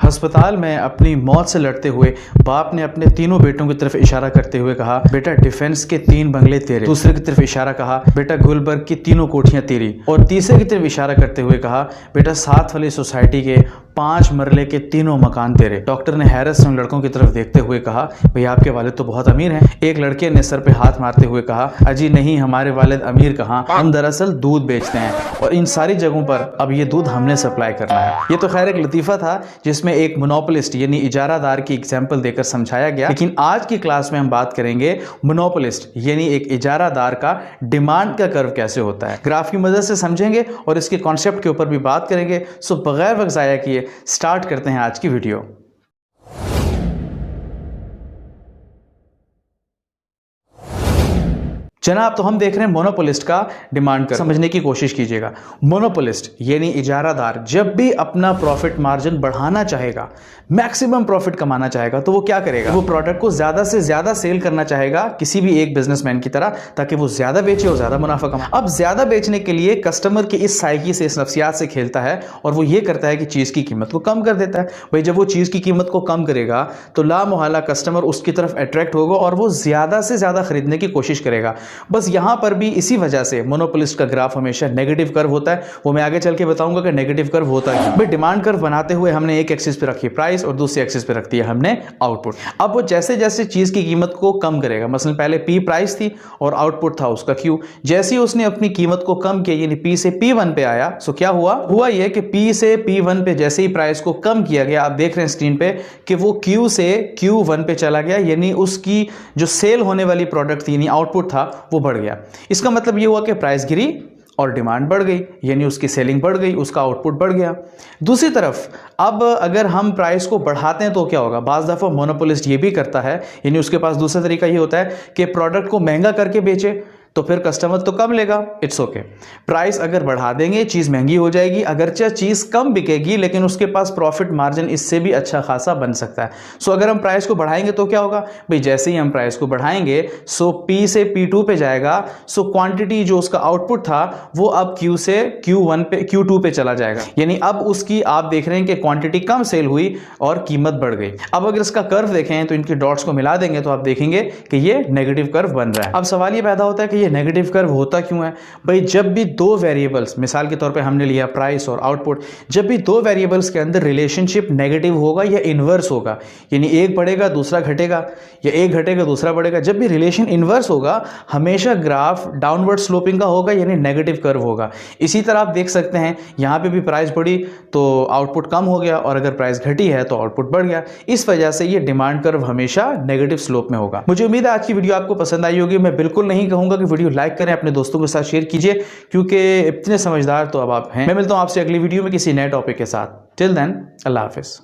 अस्पताल में अपनी मौत से लड़ते हुए बाप ने अपने तीनों बेटों की तरफ इशारा करते हुए कहा, बेटा डिफेंस के 3 बंगले तेरे। दूसरे की तरफ इशारा कहा, बेटा गुलबर्ग की 3 कोठियां तेरी। और तीसरे की तरफ इशारा करते हुए कहा, बेटा साथ वाली सोसाइटी के 5 मरले के 3 मकान तेरे। डॉक्टर ने हैरत से उन लड़कों की तरफ देखते हुए कहा, भैया आपके वालिद तो बहुत अमीर हैं। एक लड़के ने सर पे हाथ मारते हुए कहा, अजी नहीं, हमारे वालिद अमीर कहाँ, हम दरअसल दूध बेचते हैं और इन सारी जगहों पर अब ये दूध हमने सप्लाई करना है। ये तो खैर एक लतीफ़ा था जिसमें एक मोनोपोलिस्ट यानी इजारादार की एग्जाम्पल देकर समझाया गया, लेकिन आज की क्लास में हम बात करेंगे मोनोपोलिस्ट यानी एक इजारादार का डिमांड का कर्व कैसे होता है। ग्राफ की मदद से समझेंगे और इसके कॉन्सेप्ट के ऊपर भी बात करेंगे। सो बगैर वक्त ज़ाया किए स्टार्ट करते हैं आज की वीडियो। जनाब, तो हम देख रहे हैं मोनोपोलिस्ट का डिमांड कर। समझने की कोशिश कीजिएगा। मोनोपोलिस्ट यानी इजारादार जब भी अपना प्रॉफिट मार्जिन बढ़ाना चाहेगा, मैक्सिमम प्रॉफिट कमाना चाहेगा, तो वो क्या करेगा? वो प्रोडक्ट को ज्यादा से ज्यादा सेल करना चाहेगा किसी भी एक बिजनेसमैन की तरह, ताकि वो ज्यादा बेचे और ज्यादा मुनाफा कमाए। अब ज्यादा बेचने के लिए कस्टमर की इस साइकी से, इस नफ्सियात से खेलता है और वो ये करता है कि चीज की कीमत को कम कर देता है। भाई जब वो चीज की कीमत को कम करेगा तो लामोहल्ला कस्टमर उसकी तरफ अट्रैक्ट होगा और वो ज्यादा से ज्यादा खरीदने की कोशिश करेगा। बस यहां पर भी इसी वजह से मोनोपोलिस्ट का ग्राफ हमेशा नेगेटिव कर्व होता है। वो मैं आगे चल के बताऊंगा कि नेगेटिव कर्व होता है। भाई डिमांड कर्व बनाते हुए हमने एक एक्सिस पे रखी प्राइस और दूसरी एक्सिस पे रख दिया हमने आउटपुट। अब वो जैसे जैसे चीज की कीमत को कम करेगा, मसलन पहले P प्राइस थी और आउटपुट था उसका Q, जैसे ही उसने अपनी कीमत को कम किया यानी P से P1 पे आया, सो क्या हुआ ये कि P से P1 पे जैसे ही प्राइस को कम किया गया, आप देख रहे हैं स्क्रीन पे कि वो Q से Q1 पे चला गया, यानी उसकी जो सेल होने वाली प्रोडक्ट थी यानी आउटपुट था वो बढ़ गया। इसका मतलब ये हुआ कि प्राइस गिरी और डिमांड बढ़ गई, यानी उसकी सेलिंग बढ़ गई, उसका आउटपुट बढ़ गया। दूसरी तरफ अब अगर हम प्राइस को बढ़ाते हैं तो क्या होगा? बाज़ दफ़ा मोनोपोलिस्ट ये भी करता है, यानी उसके पास दूसरा तरीका ये होता है कि प्रोडक्ट को महंगा करके बेचे, तो फिर कस्टमर तो कम लेगा, इट्स ओके। प्राइस अगर बढ़ा देंगे चीज़ महंगी हो जाएगी, अगरचे चीज़ कम बिकेगी लेकिन उसके पास प्रॉफिट मार्जिन इससे भी अच्छा खासा बन सकता है। सो अगर हम प्राइस को बढ़ाएंगे तो क्या होगा? भाई जैसे ही हम प्राइस को बढ़ाएंगे सो P से P2 पे जाएगा, सो क्वांटिटी जो उसका आउटपुट था वो अब Q से Q2 पे चला जाएगा, यानी अब उसकी आप देख रहे हैं कि क्वांटिटी कम सेल हुई और कीमत बढ़ गई। अब अगर इसका कर्व देखें तो इनके डॉट्स को मिला देंगे तो आप देखेंगे कि ये नेगेटिव कर्व बन रहा है। अब सवाल ये पैदा होता है कि ये नेगेटिव कर्व होता क्यों है? भाई जब भी 2 वेरिएबल्स, मिसाल के तौर पे हमने लिया प्राइस और आउटपुट, जब भी 2 वेरिएबल्स के अंदर रिलेशनशिप नेगेटिव होगा या इनवर्स होगा, यानी एक बढ़ेगा दूसरा घटेगा या एक घटेगा दूसरा बढ़ेगा, जब भी रिलेशन इनवर्स होगा हमेशा ग्राफ डाउनवर्ड स्लोपिंग का होगा, यानी नेगेटिव कर्व होगा। इसी तरह आप देख सकते हैं यहां पे भी प्राइस बढ़ी तो आउटपुट कम हो गया और अगर प्राइस घटी है तो आउटपुट बढ़ गया। इस वजह से ये डिमांड कर्व हमेशा नेगेटिव स्लोप में होगा। मुझे उम्मीद है आज की वीडियो आपको पसंद आई होगी। मैं बिल्कुल नहीं कहूंगा कि वीडियो लाइक करें, अपने दोस्तों के साथ शेयर कीजिए, क्योंकि इतने समझदार तो अब आप हैं। मैं मिलता हूं आपसे अगली वीडियो में किसी नए टॉपिक के साथ। टिल देन, अल्लाह हाफिज।